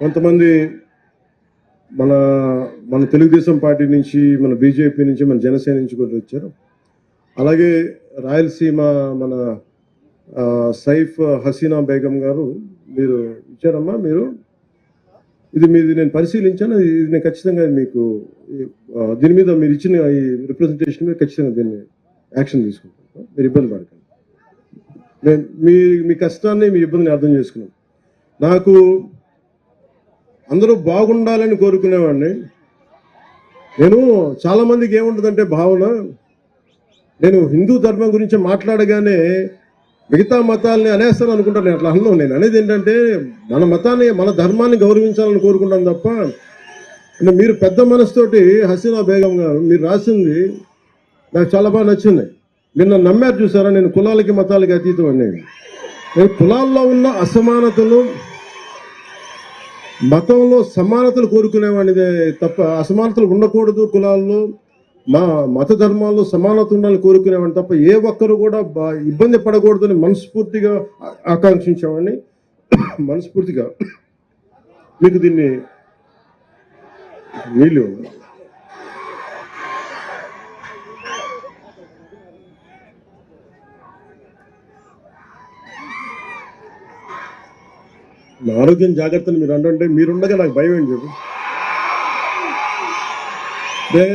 కొంతమంది మన మన తెలుగుదేశం పార్టీ నుంచి, మన బీజేపీ నుంచి, మన జనసేన నుంచి కూడా వచ్చారు. అలాగే రాయలసీమ మన సైఫ్ హసీనా బేగం గారు మీరు ఇచ్చారమ్మా. మీరు మీది నేను పరిశీలించాను. ఇది నేను ఖచ్చితంగా మీకు దీని మీద మీరు ఇచ్చిన ఈ రిప్రజెంటేషన్ మీద ఖచ్చితంగా దీన్ని యాక్షన్ తీసుకుంటాను. మీరు ఇబ్బంది పడకండి. నేను మీ కష్టాన్ని, మీ ఇబ్బందిని అర్థం చేసుకున్నాను. నాకు అందరూ బాగుండాలని కోరుకునేవాడిని. నేను చాలామందికి ఏముంటుందంటే భావన, నేను హిందూ ధర్మం గురించి మాట్లాడగానే మిగతా మతాలని అనేస్తాను అనుకుంటాను. నేను అట్లా అన్నాను. నేను అనేది ఏంటంటే మన మతాన్ని, మన ధర్మాన్ని గౌరవించాలని కోరుకుంటాను తప్ప, మీరు పెద్ద మనసుతోటి హసీనా బేగం గారు మీరు రాసింది నాకు చాలా బాగా నచ్చింది. నిన్న నమ్మారు చూసారా, నేను కులాలకి మతాలకి అతీతం అనేది. నేను కులాల్లో ఉన్న అసమానతలు, మతంలో సమానతలు కోరుకునేవాడిదే తప్ప అసమానతలు ఉండకూడదు, కులాల్లో మా మత ధర్మాల్లో సమానత ఉండాలని కోరుకునేవాడిని తప్ప ఏ ఒక్కరు కూడా ఇబ్బంది పడకూడదని మనస్ఫూర్తిగా ఆకాంక్షించేవాడిని. మనస్ఫూర్తిగా మీకు దీన్ని నీళ్ళు నా ఆరోగ్యం జాగ్రత్తలు మీరు అంటే మీరుండగా నాకు భయం ఏంటి చెప్పు.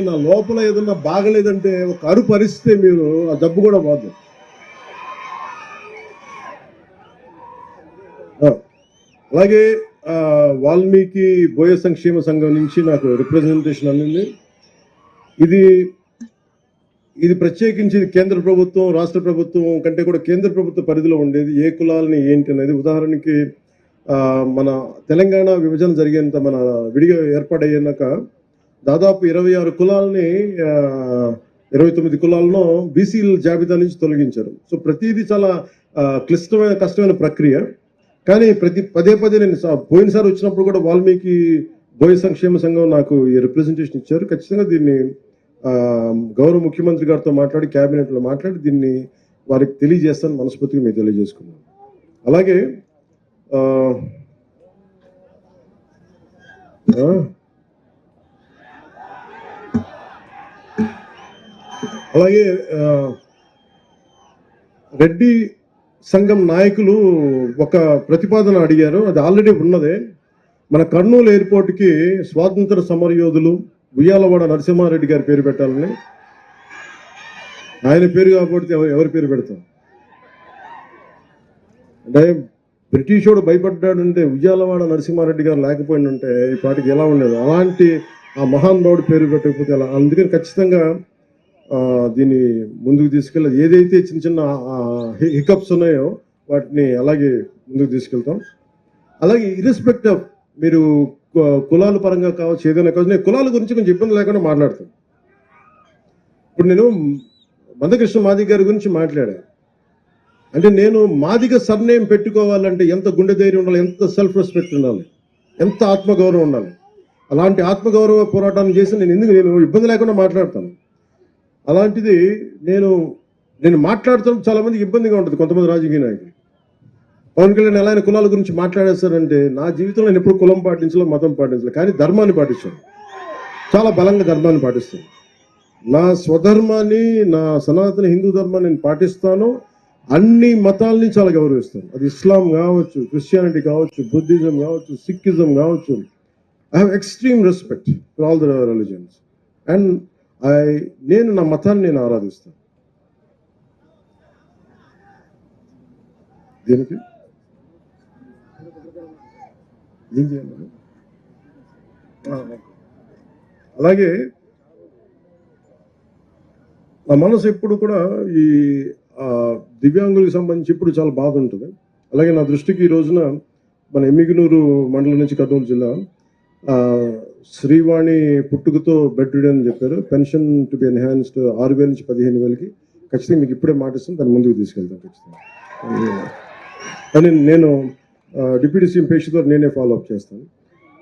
నా లోపల ఏదన్నా బాగలేదంటే ఒక అరుపు అరిస్తే మీరు ఆ జబ్బు కూడా పోదు. అలాగే వాల్మీకి బోయ సంక్షేమ సంఘం నుంచి నాకు రిప్రజెంటేషన్ అందింది. ఇది ప్రత్యేకించి కేంద్ర ప్రభుత్వం, రాష్ట్ర ప్రభుత్వం కంటే కూడా కేంద్ర ప్రభుత్వ పరిధిలో ఉండేది. ఏ కులాలని ఏంటి అనేది, ఉదాహరణకి మన తెలంగాణ విభజన జరిగేంత, మన విడిగా ఏర్పాటయ్యాక దాదాపు 26 కులాలని 29 కులాలను బీసీల జాబితా నుంచి తొలగించారు. సో ప్రతిదీ చాలా క్లిష్టమైన, కష్టమైన ప్రక్రియ. కానీ పదే నేను పోయినసారి వచ్చినప్పుడు కూడా వాల్మీకి బోయ సంక్షేమ సంఘం నాకు ఈ రిప్రజెంటేషన్ ఇచ్చారు. ఖచ్చితంగా దీన్ని గౌరవ ముఖ్యమంత్రి గారితో మాట్లాడి, క్యాబినెట్లో మాట్లాడి దీన్ని వారికి తెలియజేస్తాను మనస్ఫూర్తిగా మీకు తెలియజేసుకున్నాను. అలాగే రెడ్డి సంఘం నాయకులు ఒక ప్రతిపాదన అడిగారు. అది ఆల్రెడీ ఉన్నదే. మన కర్నూలు ఎయిర్పోర్ట్కి స్వాతంత్ర సమరయోధులు ఉయ్యాలవాడ నరసింహారెడ్డి గారి పేరు పెట్టాలని. ఆయన పేరు కాబట్టి ఎవరి పేరు పెడతాం అంటే, బ్రిటిష్ వాడు భయపడ్డాడంటే ఉయ్యాలవాడ నరసింహారెడ్డి గారు లేకపోయిందంటే ఈ పాటికి ఎలా ఉండేది. అలాంటి ఆ మహానుభావుడు పేరు పెట్టకపోతే ఎలా. అందుకని ఖచ్చితంగా దీన్ని ముందుకు తీసుకెళ్ళాలి. ఏదైతే చిన్న చిన్న హికప్స్ ఉన్నాయో వాటిని అలాగే ముందుకు తీసుకెళ్తాం. అలాగే ఇర్రెస్పెక్ట్ ఆఫ్ మీరు కులాల పరంగా కావచ్చు, ఏదైనా కావచ్చు, నేను కులాల గురించి కొంచెం ఇబ్బంది లేకుండా మాట్లాడతాను. ఇప్పుడు నేను మందకృష్ణ మాదిగ గారి గురించి మాట్లాడాను. అంటే నేను మాదిగ సర్నేమ్ పెట్టుకోవాలంటే ఎంత గుండె ధైర్యం ఉండాలి, ఎంత సెల్ఫ్ రెస్పెక్ట్ ఉండాలి, ఎంత ఆత్మగౌరవం ఉండాలి. అలాంటి ఆత్మగౌరవ పోరాటాన్ని చేసి నేను ఇబ్బంది లేకుండా మాట్లాడతాను. అలాంటిది నేను మాట్లాడుతాను, చాలా మందికి ఇబ్బందిగా ఉంటుంది. కొంతమంది రాజకీయ నాయకులు పవన్ కళ్యాణ్ ఎలా కులాల గురించి మాట్లాడేస్తారంటే, నా జీవితంలో నేను ఎప్పుడు కులం పాటించలేదు, మతం పాటించలేదు, కానీ ధర్మాన్ని పాటించాను. చాలా బలంగా ధర్మాన్ని పాటిస్తాను. నా స్వధర్మాన్ని, నా సనాతన హిందూ ధర్మాన్ని నేను పాటిస్తాను. అన్ని మతాలని చాలా గౌరవిస్తాను. అది ఇస్లాం కావచ్చు, క్రిస్టియానిటీ కావచ్చు, బుద్ధిజం కావచ్చు, సిక్కిజం కావచ్చు. I have extreme respect for all the religions. And నేను నా మతాన్ని నేను ఆరాధిస్తాను. దీనికి ఏం చేయాలి. అలాగే నా మనసు ఎప్పుడు కూడా ఈ దివ్యాంగులకు సంబంధించి ఇప్పుడు చాలా బాధ ఉంటుంది. అలాగే నా దృష్టికి ఈ రోజున మన ఎమ్మిగనూరు మండలం నుంచి కర్నూలు జిల్లా శ్రీవాణి పుట్టుకతో బెడ్ రిడెన్ అని చెప్పారు. పెన్షన్ టు బి ఎన్హాన్స్డ్ 6,000 నుంచి 15,000కి. ఖచ్చితంగా మీకు ఇప్పుడే మాటిస్తాను, దాన్ని ముందుకు తీసుకెళ్తాను ఖచ్చితంగా. కానీ నేను డిప్యూటీ సీఎం పేషితో నేనే ఫాలో అప్ చేస్తాను.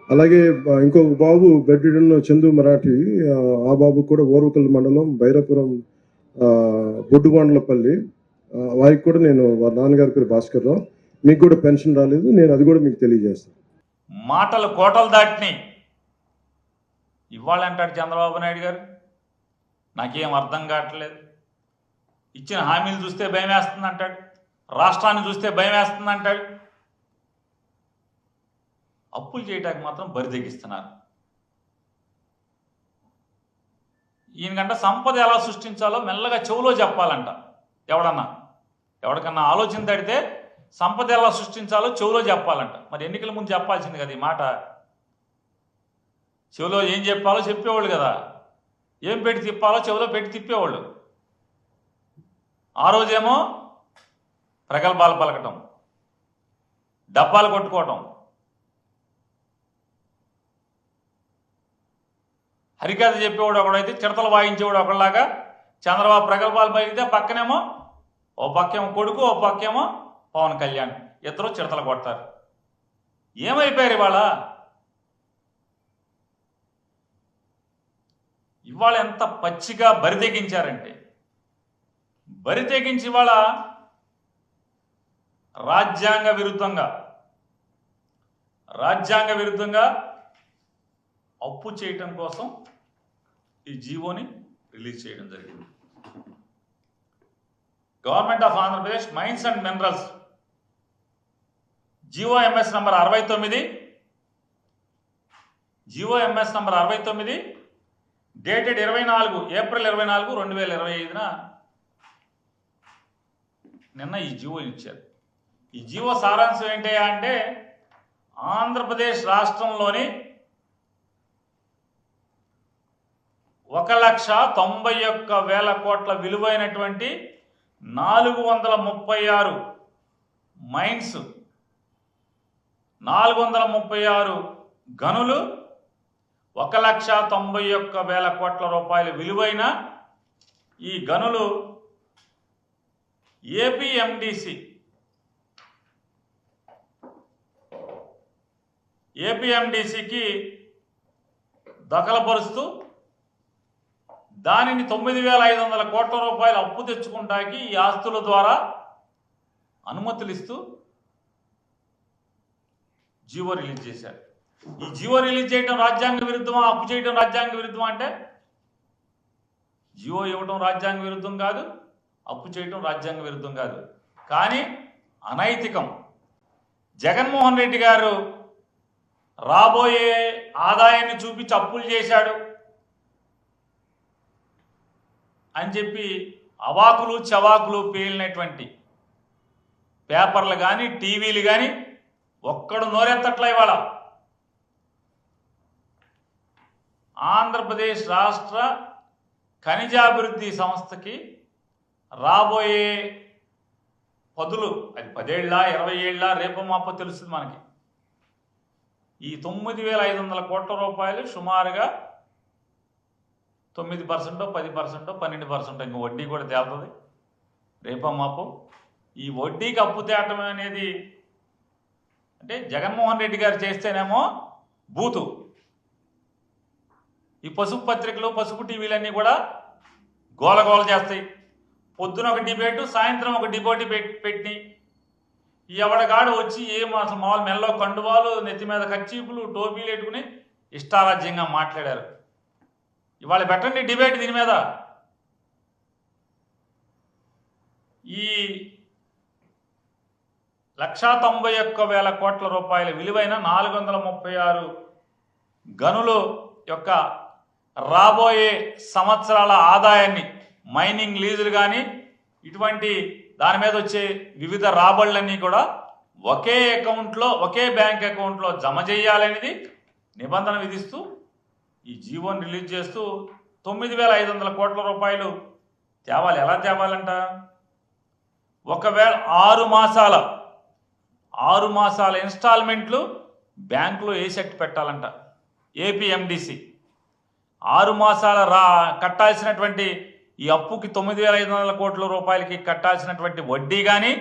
అలాగే ఇంకొక బాబు బెడ్ రిడెన్ చందు మరాఠీ, ఆ బాబు కూడా ఓర్వకల్ మండలం బైరాపురం బొడ్డువాండ్లపల్లి, వారికి కూడా నేను వారి నాన్నగారి పేరు భాస్కర్ రావు. మీకు కూడా పెన్షన్ రాలేదు, నేను అది కూడా మీకు తెలియజేస్తాను. మాటలు కోటలు దాటినాయి. ఇవాళ అంటాడు చంద్రబాబు నాయుడు గారు, నాకేం అర్థం కావట్లేదు, ఇచ్చిన హామీలు చూస్తే భయం వేస్తుంది అంటాడు, రాష్ట్రాన్ని చూస్తే భయం వేస్తుంది అంటాడు. అప్పులు చేయడానికి మాత్రం బరిదెగిస్తున్నారు. ఈయనకంట సంపద ఎలా సృష్టించాలో మెల్లగా చెవులో చెప్పాలంట. ఎవరికన్నా ఆలోచన తడితే సంపద ఎలా సృష్టించాలో చెవులో చెప్పాలంట. మరి ఎన్నికల ముందు చెప్పాల్సింది కదా ఈ మాట. చెవులో ఏం చెప్పాలో చెప్పేవాళ్ళు కదా, ఏం పెట్టి తిప్పాలో చెవులో పెట్టి తిప్పేవాళ్ళు. ఆ రోజేమో ప్రగల్భాలు పలకటం, డబ్బాలు కొట్టుకోవటం, హరికథ చెప్పేవాడు ఒకడైతే చిడతలు వాయించేవాడు ఒకళ్ళలాగా. చంద్రబాబు ప్రగల్భాలు పలికితే పక్కనేమో ఓ పక్కేమో కొడుకు, ఓ పక్కేమో పవన్ కళ్యాణ్, ఇద్దరు చిడతలు కొడతారు. ఏమైపోయారు ఇవాళ? ఇవాళ ఎంత పచ్చిగా బరితెగించారంటే, బరితెగించి ఇవాళ రాజ్యాంగ విరుద్ధంగా అప్పు చేయటం కోసం ఈ జీవోని రిలీజ్ చేయడం జరిగింది. Government of Andhra Pradesh mines and minerals GO MS number 69, dated April 24, 2025న నిన్న ఈ జీవో ఇచ్చారు. ఈ జీవో సారాంశం ఏంటి అంటే, ఆంధ్రప్రదేశ్ రాష్ట్రంలోని 1,91,000 కోట్ల విలువైనటువంటి 436 మైన్స్, 436 గనులు, 1,91,000 కోట్ల రూపాయల విలువైన ఈ గనులు ఏపీఎండిసికి దఖలుపరుస్తూ దానిని 9,500 కోట్ల రూపాయలు అప్పు తెచ్చుకుంటాకి ఈ ఆస్తుల ద్వారా అనుమతులు ఇస్తూ జీవో రిలీజ్ చేశారు. ఈ జీవో రిలీజ్ చేయడం రాజ్యాంగ విరుద్ధమా, అప్పు చేయడం రాజ్యాంగ విరుద్ధమా అంటే, జీవో ఇవ్వడం రాజ్యాంగ విరుద్ధం కాదు, అప్పు చేయడం రాజ్యాంగ విరుద్ధం కాదు, కానీ అనైతికం. జగన్మోహన్ రెడ్డి గారు రాబోయే ఆదాయాన్ని చూపించి అప్పులు చేశాడు అని చెప్పి అవాకులు చవాకులు పేలినటువంటి పేపర్లు కానీ టీవీలు కానీ ఒక్కడు నోరెత్తట్ల. ఇవాళ ఆంధ్రప్రదేశ్ రాష్ట్ర ఖనిజాభివృద్ధి సంస్థకి రాబోయే పదులు, అది 10 ఏళ్ళ 20 ఏళ్ళ రేపో మాపో తెలుస్తుంది మనకి. ఈ 9,500 కోట్ల రూపాయలు సుమారుగా 9%, 10%, 12%, ఇంక వడ్డీ కూడా తేలుతుంది రేపో మాపో. ఈ వడ్డీకి అప్పు తేవటం అనేది అంటే జగన్మోహన్ రెడ్డి గారు చేస్తేనేమో బూతు. ఈ పసుపు పత్రికలు, పసుపు టీవీలన్నీ కూడా గోలగోల చేస్తాయి. పొద్దున ఒక డిబేటు, సాయంత్రం ఒక డిబేట్ పెట్టి ఈ ఎవడగాడు వచ్చి అసలు మామూలు మెల్లో కండువాలు, నెత్తి మీద కర్చీపులు, టోపీలు పెట్టుకుని ఇష్టారాజ్యంగా మాట్లాడారు. ఇవాళ పెట్టండి డిబేట్ దీని మీద. ఈ 1,91,000 కోట్ల రూపాయల విలువైన 436 గనులు యొక్క రాబోయే సంవత్సరాల ఆదాయాన్ని, మైనింగ్ లీజులు కానీ ఇటువంటి దాని మీద వచ్చే వివిధ రాబడులన్నీ కూడా ఒకే బ్యాంక్ అకౌంట్లో జమ చేయాలనేది నిబంధన విధిస్తూ ఈ జీవోని రిలీజ్ చేస్తూ 9,500 కోట్ల రూపాయలు తేవాలి. ఎలా తేవాలంట? ఒకవేళ 6 మాసాల ఇన్స్టాల్మెంట్లు బ్యాంకులో వేసెట్ పెట్టాలంట. ఏపీఎండిసి 6 మాసాల కట్టాల్సినటువంటి ఈ అప్పుకి 9,500 కోట్ల రూపాయలకి కట్టాల్సినటువంటి వడ్డీ కానీ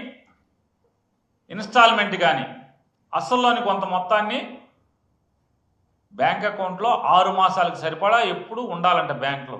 ఇన్స్టాల్మెంట్ కానీ అసల్లోని కొంత మొత్తాన్ని బ్యాంక్ అకౌంట్లో 6 మాసాలకు సరిపడా ఎప్పుడు ఉండాలంట బ్యాంకులో.